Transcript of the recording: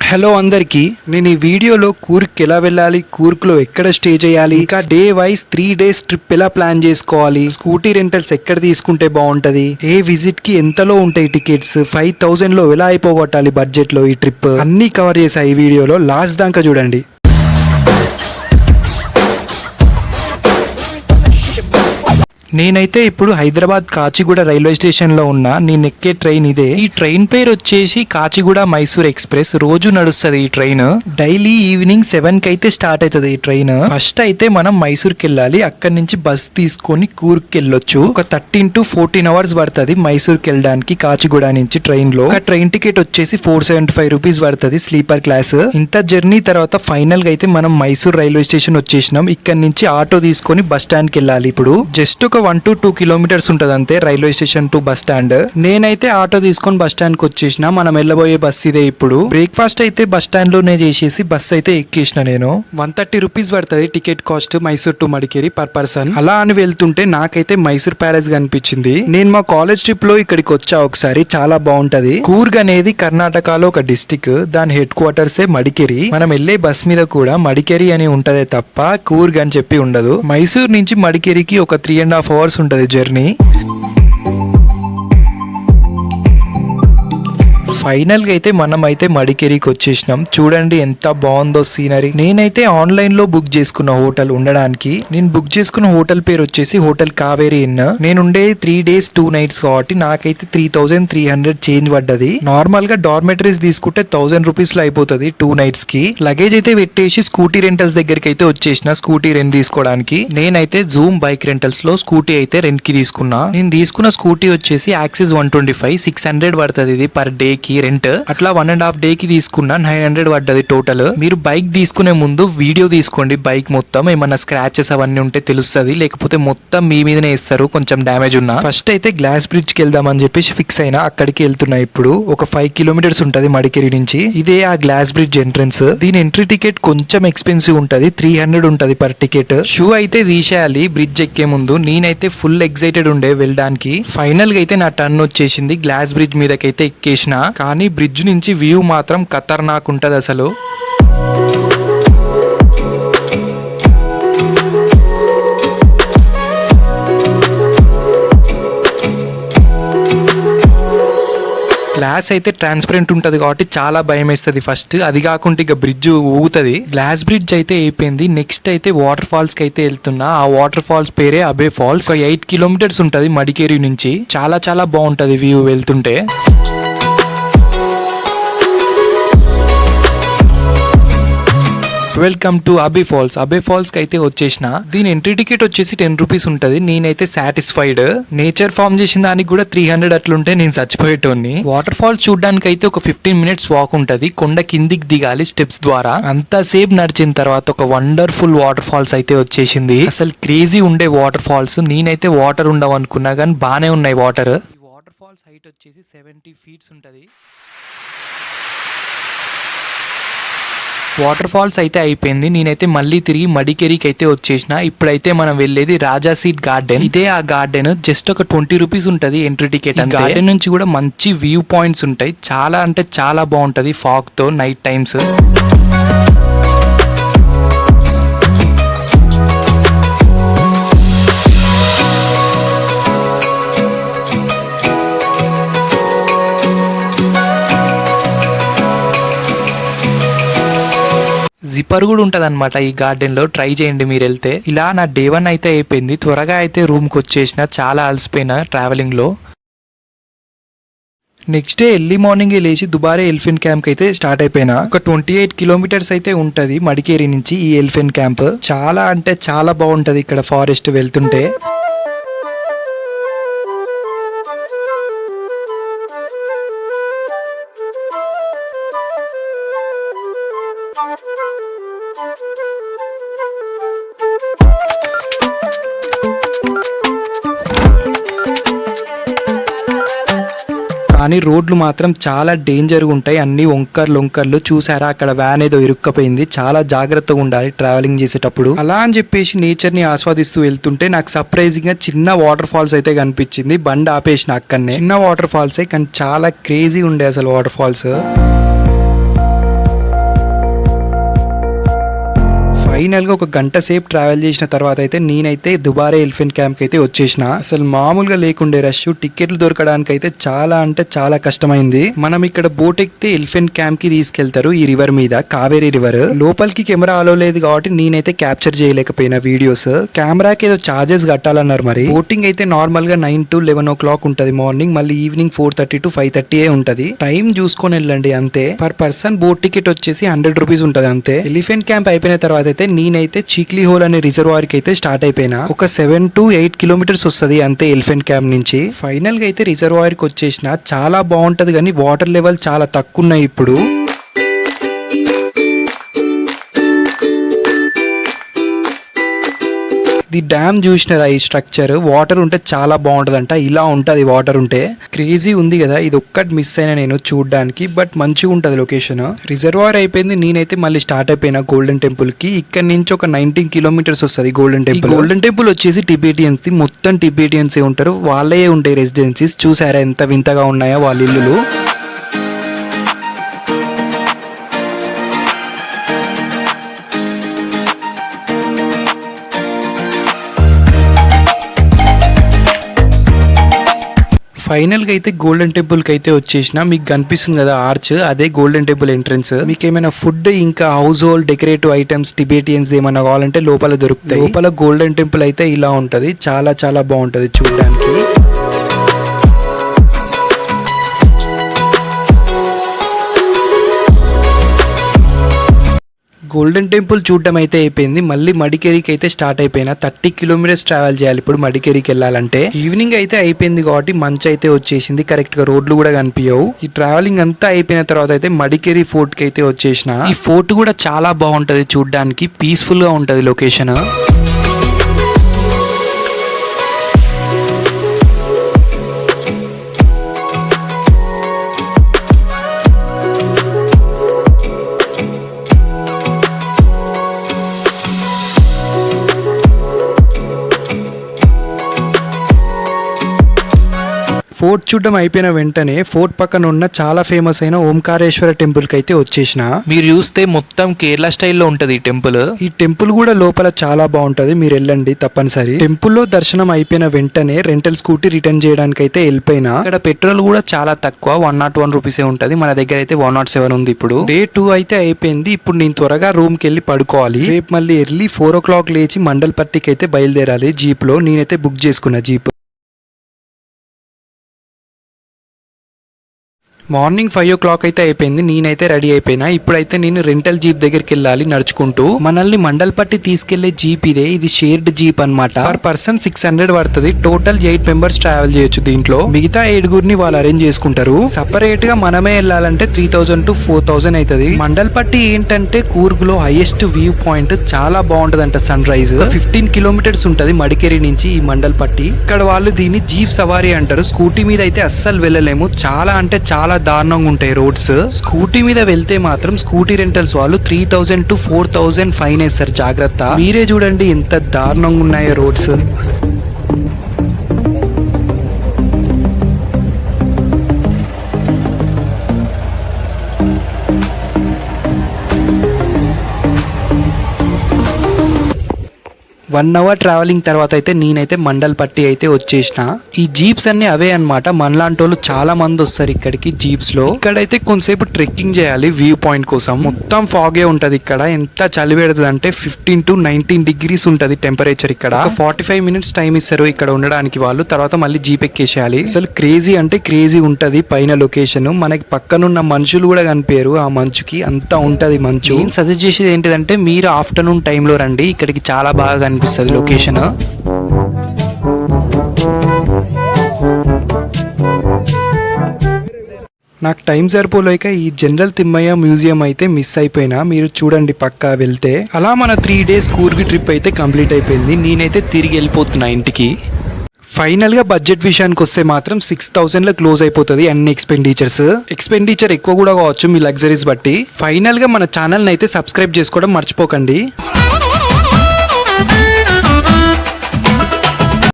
Hello అందరికీ, నేను ఈ వీడియోలో కూర్గ్కి ఎలా వెళ్ళాలి, కూర్గ్లో ఎక్కడ స్టే చేయాలి, ఇంకా డే వైజ్ 3 days ట్రిప్ ఎలా ప్లాన్ చేసుకోవాలి, స్కూటీ రెంటల్స్ ఎక్కడ తీసుకుంటే బాగుంటది, ఏ విజిట్ కి ఎంతలో ఉంటాయి టికెట్స్, 5000 లో ఎలా అయిపోగొట్టాలి బడ్జెట్ లో ఈ ట్రిప్ అన్ని కవర్ చేసా ఈ వీడియోలో. లాస్ట్ దాకా చూడండి. నేనైతే ఇప్పుడు హైదరాబాద్ కాచిగూడ రైల్వే స్టేషన్ లో ఉన్నా. నేను ఎక్కే ట్రైన్ ఇదే. ఈ ట్రైన్ పేరు వచ్చేసి కాచిగూడ మైసూర్ ఎక్స్ప్రెస్. రోజు నడుస్తుంది ఈ ట్రైన్. డైలీ ఈవినింగ్ 7 కి అయితే స్టార్ట్ అవుతుంది ఈ ట్రైన్. ఫస్ట్ అయితే మనం మైసూర్కి వెళ్ళాలి. అక్కడి నుంచి బస్ తీసుకొని కూర్గ్కి వెళ్ళొచ్చు. ఒక 13 to 14 hours పడుతుంది మైసూర్కి వెళ్ళడానికి కాచిగూడ నుంచి ట్రైన్ లో. ఒక ట్రైన్ టికెట్ వచ్చేసి 475 రూపీస్ పడుతుంది స్లీపర్ క్లాస్. ఇంత జర్నీ తర్వాత ఫైనల్ గా అయితే మనం మైసూర్ రైల్వే స్టేషన్ వచ్చేసినాం. ఇక్కడ నుంచి ఆటో తీసుకొని బస్ స్టాండ్ కి వెళ్ళాలి. ఇప్పుడు జస్ట్ ఒక 1 to 2 kilometers ఉంటది అంతే railway station to bus stand. నేనైతే ఆటో తీసుకొని బస్ స్టాండ్ కి వచ్చేసిన. మనం వెళ్ళబోయే బస్ ఇదే. ఇప్పుడు బ్రేక్ఫాస్ట్ అయితే బస్ స్టాండ్ లోనే చేసేసి బస్ అయితే ఎక్కేసిన. నేను 130 రూపీస్ పడుతుంది ticket cost Mysore to Madikeri per person. అలా అని వెళ్తుంటే నాకైతే మైసూర్ ప్యాలెస్ కనిపించింది. నేను మా కాలేజ్ ట్రిప్ లో ఇక్కడికి వచ్చా ఒకసారి. చాలా బాగుంటది. కూర్గ్ అనేది కర్ణాటకలో ఒక డిస్టిక్. దాని హెడ్ క్వార్టర్స్ మడికేరి. మనం వెళ్లే బస్ మీద కూడా మడికేరి అని ఉంటదే తప్ప కూర్గ్ అని చెప్పి ఉండదు. మైసూర్ నుంచి మడికేరికి ఒక 3.5 hours ఉంటది జర్నీ. ఫైనల్ గా అయితే మనం అయితే మడికేరికి వచ్చేసినాం. చూడండి ఎంత బాగుందో సీనరీ. నేనైతే ఆన్లైన్ లో బుక్ చేసుకున్న హోటల్ ఉండడానికి. నేను బుక్ చేసుకున్న హోటల్ పేరు వచ్చేసి హోటల్ కావేరీ ఇన్. నేను ఉండే 3 days 2 nights కాబట్టి నాకైతే 3300 చేంజ్ పడ్డది. నార్మల్ గా డార్మెటరీస్ తీసుకుంటే 1000 రూపీస్ లో అయిపోతుంది 2 nights కి. లగేజ్ అయితే పెట్టేసి స్కూటీ రెంటల్స్ దగ్గరికి అయితే వచ్చేసిన స్కూటీ రెంట్ తీసుకోవడానికి. నేనైతే జూమ్ బైక్ రెంటల్స్ లో స్కూటీ అయితే రెంట్ కి తీసుకున్నా. నేను తీసుకున్న స్కూటీ వచ్చేసి యాక్సిస్ 125 600 పడుతుంది ఇది పర్ డే కి రెంట్. అట్లా 1.5 day కి తీసుకున్నా 900 పడ్డది టోటల్. మీరు బైక్ తీసుకునే ముందు వీడియో తీసుకోండి బైక్ మొత్తం. ఏమన్నా స్క్రాచెస్ అవన్నీ ఉంటే తెలుస్తుంది. లేకపోతే మొత్తం మీ మీదనే ఇస్తారు కొంచెం డ్యామేజ్ ఉన్నా. ఫస్ట్ అయితే గ్లాస్ బ్రిడ్జ్ కి వెళ్దాం అని చెప్పేసి ఫిక్స్ అయినా. అక్కడికి వెళ్తున్నా. ఇప్పుడు ఒక 5 kilometers ఉంటది మడికేరి నుంచి. ఇదే ఆ గ్లాస్ బ్రిడ్జ్ ఎంట్రన్స్. దీని ఎంట్రీ టికెట్ కొంచెం ఎక్స్పెన్సివ్ ఉంటది. 300 ఉంటది పర్ టికెట్. షూ అయితే తీసేయాలి బ్రిడ్జ్ ఎక్కే ముందు. నేనైతే ఫుల్ ఎక్సైటెడ్ ఉండే వెళ్ళడానికి. ఫైనల్ గా అయితే నా టర్న్ వచ్చేసింది. గ్లాస్ బ్రిడ్జ్ మీదకైతే ఎక్కేసిన. కానీ బ్రిడ్జ్ నుంచి వ్యూ మాత్రం ఖతర్నాక్ ఉంటది అసలు. గ్లాస్ అయితే ట్రాన్స్పరెంట్ ఉంటది కాబట్టి చాలా భయం వేస్తుంది ఫస్ట్. అది కాకుండా ఇక బ్రిడ్జ్ ఊగుతుంది. గ్లాస్ బ్రిడ్జ్ అయితే అయిపోయింది. నెక్స్ట్ అయితే వాటర్ ఫాల్స్ కి అయితే వెళ్తున్నా. ఆ వాటర్ ఫాల్స్ పేరే అబే ఫాల్స్. 8 kilometers ఉంటది మడికేరి నుంచి. చాలా చాలా బాగుంటది వ్యూ వెళ్తుంటే. Welcome to Abbey Falls. Abbey Falls కి అయితే వచ్చేసిన. దీని ఎంట్రీ టికెట్ వచ్చేసి 10 రూపీస్ ఉంటది. నేనైతే సాటిస్ఫైడ్. నేచర్ ఫామ్ చేసిన దానికి కూడా 300 అట్లుంటే నేను చచ్చిపోయేటోని. వాటర్ ఫాల్స్ చూడడానికి అయితే ఒక 15 minutes వాక్ ఉంటది. కొండ కిందికి దిగాలి స్టెప్స్ ద్వారా. అంతసేపు నడిచిన తర్వాత ఒక వండర్ఫుల్ వాటర్ ఫాల్స్ అయితే వచ్చేసింది. అసలు క్రేజీ ఉండే వాటర్ ఫాల్స్. నేనైతే వాటర్ ఉండవు అనుకున్నా కానీ బానే ఉన్నాయి వాటర్. ఈ వాటర్ ఫాల్స్ హైట్ వచ్చేసి 70 feet ఉంటది. వాటర్ ఫాల్స్ అయితే అయిపోయింది. నేనైతే మళ్ళీ తిరిగి మడికేరికి అయితే వచ్చేసిన. ఇప్పుడైతే మనం వెళ్ళేది రాజా సీట్ గార్డెన్. ఇదే ఆ గార్డెన్. జస్ట్ ఒక 20 రూపీస్ ఉంటది ఎంట్రీ టికెట్. గార్డెన్ నుంచి కూడా మంచి వ్యూ పాయింట్స్ ఉంటాయి. చాలా అంటే చాలా బాగుంటది ఫాగ్ తో నైట్ టైమ్స్. జిప్పర్ కూడా ఉంటది అనమాట ఈ గార్డెన్ లో. ట్రై చేయండి మీరు వెళ్తే. ఇలా నా డే 1 అయితే అయిపోయింది. త్వరగా అయితే రూమ్ కి వచ్చేసిన. చాలా అలసిపోయినా ట్రావెలింగ్ లో. నెక్స్ట్ డే ఎర్లీ మార్నింగ్ లేచి దుబారే ఎలిఫెంట్ క్యాంప్ అయితే స్టార్ట్ అయిపోయినా. ఒక 28 kilometers అయితే ఉంటది మడికేరి నుంచి ఈ ఎలిఫెంట్ క్యాంప్. చాలా అంటే చాలా బాగుంటది ఇక్కడ ఫారెస్ట్ వెళ్తుంటే. కానీ రోడ్లు మాత్రం చాలా డేంజర్గా ఉంటాయి. అన్ని వంకర్లు చూసారా, అక్కడ వ్యాన్ ఏదో ఇరుక్కపోయింది. చాలా జాగ్రత్తగా ఉండాలి ట్రావెలింగ్ చేసేటప్పుడు. అలా అని చెప్పేసి నేచర్ ని ఆస్వాదిస్తూ వెళ్తుంటే నాకు సర్ప్రైజింగ్ గా చిన్న వాటర్ ఫాల్స్ అయితే కనిపించింది. బండి ఆపేసిన అక్కడనే. చిన్న వాటర్ ఫాల్స్ కానీ చాలా క్రేజీ ఉండే అసలు వాటర్ ఫాల్స్. ఫైనల్ గా ఒక గంట సేపు ట్రావెల్ చేసిన తర్వాత అయితే నేనైతే దుబారే ఎలిఫెంట్ క్యాంప్ కి అయితే వచ్చేసిన. అసలు మామూలుగా లేకుండే రష్, టికెట్లు దొరకడానికి అయితే చాలా అంటే చాలా కష్టమైంది. మనం ఇక్కడ బోట్ ఎక్కితే ఎలిఫెంట్ క్యాంప్ కి తీసుకెళ్తారు ఈ రివర్ మీద, కావేరీ రివర్. లోపలికి కెమెరా అలో లేదు కాబట్టి నేనైతే క్యాప్చర్ చేయలేకపోయినా వీడియోస్. కెమెరాకి ఏదో చార్జెస్ కట్టాలన్నారు. మరి బోటింగ్ అయితే నార్మల్ గా 9 to 11 o'clock ఉంటది మార్నింగ్, మళ్ళీ ఈవినింగ్ 4:30 to 5:30 ఉంటది. టైం చూసుకొని వెళ్ళండి అంతే. పర్ పర్సన్ బోట్ టికెట్ వచ్చేసి 100 రూపీస్ ఉంటది అంతే. ఎలిఫెంట్ క్యాంప్ అయిపోయిన తర్వాత అయితే నేనైతే చీక్లీ హోల్ అనే రిజర్వాయర్ కి అయితే స్టార్ట్ అయిపోయినా. ఒక 7 to 8 కిలోమీటర్స్ వస్తుంది అంతే ఎలిఫెంట్ క్యాంప్ నుంచి. ఫైనల్ గా అయితే రిజర్వాయర్ కి వచ్చేసిన. చాలా బాగుంటది కానీ వాటర్ లెవెల్ చాలా తక్కువ ఉన్నాయి ఇప్పుడు. ఈ డ్యామ్ చూసినారా, ఈ స్ట్రక్చర్ వాటర్ ఉంటే చాలా బాగుంటదంట. ఇలా ఉంటది వాటర్ ఉంటే. క్రేజీ ఉంది కదా, ఇది ఒక్కటి మిస్ అయినా నేను చూడడానికి. బట్ మంచిగా ఉంటది లొకేషన్. రిజర్వాయర్ అయిపోయింది, నేనైతే మళ్ళీ స్టార్ట్ అయిపోయినా గోల్డెన్ టెంపుల్ కి. ఇక్కడ నుంచి ఒక 19 కిలోమీటర్స్ వస్తుంది గోల్డెన్ టెంపుల్. గోల్డెన్ టెంపుల్ వచ్చేసి టిబేటియన్స్ ది, మొత్తం టిబేటియన్స్ ఉంటారు. వాళ్ళే ఉంటాయి రెసిడెన్సీస్. చూసారా ఎంత వింతగా ఉన్నాయో వాళ్ళ ఇల్లులు. ఫైనల్ గా అయితే గోల్డెన్ టెంపుల్ కి అయితే వచ్చేసిన. మీకు కనిపిస్తుంది కదా ఆర్చ్, అదే గోల్డెన్ టెంపుల్ ఎంట్రన్స్. మీకు ఏమైనా ఫుడ్ ఇంకా హౌస్ హోల్డ్ డెకరేటివ్ ఐటమ్స్ టిబేటియన్స్ ఏమైనా కావాలంటే లోపల దొరుకుతాయి. లోపల గోల్డెన్ టెంపుల్ అయితే ఇలా ఉంటది. చాలా చాలా బాగుంటది చూడడానికి. గోల్డెన్ టెంపుల్ చూడడం అయితే అయిపోయింది. మళ్ళీ మడికేరికి అయితే స్టార్ట్ అయిపోయినా. 30 కిలోమీటర్స్ ట్రావెల్ చేయాలి ఇప్పుడు మడికేరికి వెళ్ళాలంటే. ఈవినింగ్ అయితే అయిపోయింది కాబట్టి మంచి అయితే వచ్చేసింది. కరెక్ట్ గా రోడ్లు కూడా కనిపించవు. ఈ ట్రావెలింగ్ అంతా అయిపోయిన తర్వాత అయితే మడికేరి ఫోర్ట్ కి అయితే వచ్చేసిన. ఈ ఫోర్ట్ కూడా చాలా బాగుంటది చూడడానికి. పీస్ఫుల్ గా ఉంటది లొకేషన్. ఫోర్ట్ చూడడం అయిపోయిన వెంటనే ఫోర్ట్ పక్కన ఉన్న చాలా ఫేమస్ అయిన ఓంకారేశ్వర టెంపుల్ కి అయితే వచ్చేసిన. మీరు చూస్తే మొత్తం కేరళ స్టైల్లో ఉంటది ఈ టెంపుల్. ఈ టెంపుల్ కూడా లోపల చాలా బాగుంటది, మీరు వెళ్ళండి తప్పనిసరి. టెంపుల్ లో దర్శనం అయిపోయిన వెంటనే రెంటల్ స్కూటీ రిటర్న్ చేయడానికి అయితే వెళ్ళిపోయినా. ఇక్కడ పెట్రోల్ కూడా చాలా తక్కువ, 101 రూపీసే ఉంటది. మన దగ్గర అయితే 107 ఉంది. ఇప్పుడు డే 2 అయితే అయిపోయింది. ఇప్పుడు నేను త్వరగా రూమ్ కి వెళ్ళి పడుకోవాలి. రేపు మళ్ళీ ఎర్లీ 4 o'clock లేచి మండల్పట్టికి అయితే బయలుదేరాలి జీప్ లో. నేనైతే బుక్ చేసుకున్నా జీప్. మార్నింగ్ 5 o'clock అయితే అయిపోయింది. నేనైతే రెడీ అయిపోయినా. ఇప్పుడైతే నేను రెంటల్ జీప్ దగ్గరికి వెళ్ళాలి నడుచుకుంటూ. మనల్ని మండల్పట్టి తీసుకెళ్లే జీప్ ఇదే. ఇది షేర్డ్ జీప్ అన్నమాట. పర్ పర్సన్ 600 పడుతుంది. టోటల్ 8 మెంబర్స్ ట్రావెల్ చేయొచ్చు దీంట్లో. మిగతా 7 వాళ్ళు అరేంజ్ చేసుకుంటారు. సపరేట్ గా మనమే వెళ్ళాలంటే 3000 to 4000 అవుతుంది. మండల్పట్టి ఏంటంటే కూర్గ్ లో హైయెస్ట్ వ్యూ పాయింట్. చాలా బాగుంటదంట సన్ రైజ్. 15 కిలోమీటర్స్ ఉంటది మడికేరి నుంచి ఈ మండల్పట్టి. ఇక్కడ వాళ్ళు దీన్ని జీప్ సవారీ అంటారు. స్కూటీ మీద అయితే అస్సలు వెళ్ళలేము. చాలా అంటే చాలా దారుణంగా ఉంటాయి రోడ్స్. స్కూటీ మీద వెళ్తే మాత్రం స్కూటీ రెంటల్స్ వాళ్ళు 3000 to 4000 ఫైన్ వేస్తారు. జాగ్రత్త. మీరే చూడండి ఎంత దారుణంగా ఉన్నాయో రోడ్స్. వన్ అవర్ ట్రావెలింగ్ తర్వాత అయితే నేనైతే మండల్పట్టి అయితే వచ్చేసిన. ఈ జీప్స్ అన్ని అవే అన్నమాట. మనలాంటి వాళ్ళు చాలా మంది వస్తారు ఇక్కడికి జీప్స్ లో. ఇక్కడైతే కొంతసేపు ట్రెక్కింగ్ చేయాలి వ్యూ పాయింట్ కోసం. మొత్తం ఫాగే ఉంటది ఇక్కడ. ఎంత చలి పెడుతుంది అంటే 15 to 19 degrees ఉంటది టెంపరేచర్ ఇక్కడ. 45 minutes టైం ఇస్తారు ఇక్కడ ఉండడానికి వాళ్ళు. తర్వాత మళ్ళీ జీప్ ఎక్కేసేయాలి. అసలు క్రేజీ అంటే క్రేజీ ఉంటది పైన లొకేషన్. మనకి పక్కనున్న మనుషులు కూడా కనిపించారు ఆ మంచుకి. అంతా ఉంటది మంచు. నేను సజెస్ట్ చేసేది ఏంటిదంటే మీరు ఆఫ్టర్నూన్ టైంలో రండి. ఇక్కడికి చాలా బాగా కనిపిస్తుంది లొకేషన్. నాకు టైం సరిపోలేక ఈ జనరల్ తిమ్మయ్య మ్యూజియం అయితే మిస్ అయిపోయినా. మీరు చూడండి పక్కా వెళ్తే. అలా మన 3 days కూర్గ్ ట్రిప్ అయితే కంప్లీట్ అయిపోయింది. నేనైతే తిరిగి వెళ్ళిపోతున్నా ఇంటికి. ఫైనల్ గా బడ్జెట్ విషయానికి వస్తే మాత్రం 6000 లో క్లోజ్ అయిపోతుంది అన్ని ఎక్స్పెండిచర్ ఎక్కువ కూడా కావచ్చు మీ లగ్జరీస్ బట్టి. ఫైనల్ గా మన ఛానల్ అయితే సబ్స్క్రైబ్ చేసుకోవడం మర్చిపోకండి.